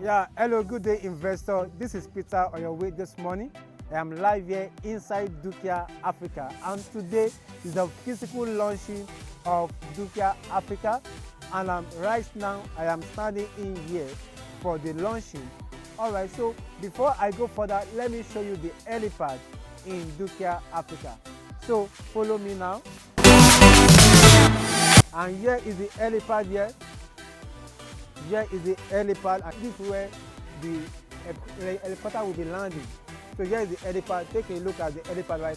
Yeah, hello, good day, investor. This is Peter on your way this morning. I am live here inside Dukia Africa, and today is the physical launching of Dukia Africa. And right now I am standing in here for the launching. All right, so before I go further, let me show you the helipad in Dukia Africa. So follow me now. And here is the helipad here. Here is the helipad, and this is where the helicopter will be landing. So here is the helipad. Take a look at the helipad right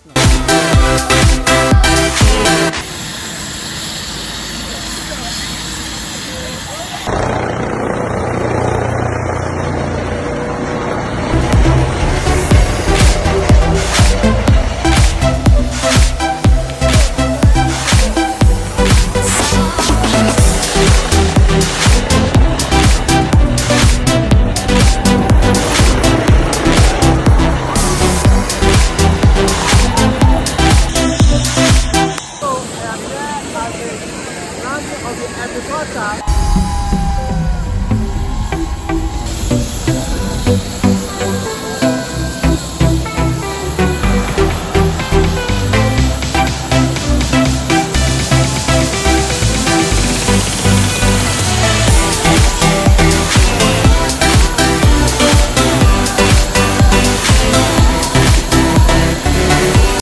of the helicopter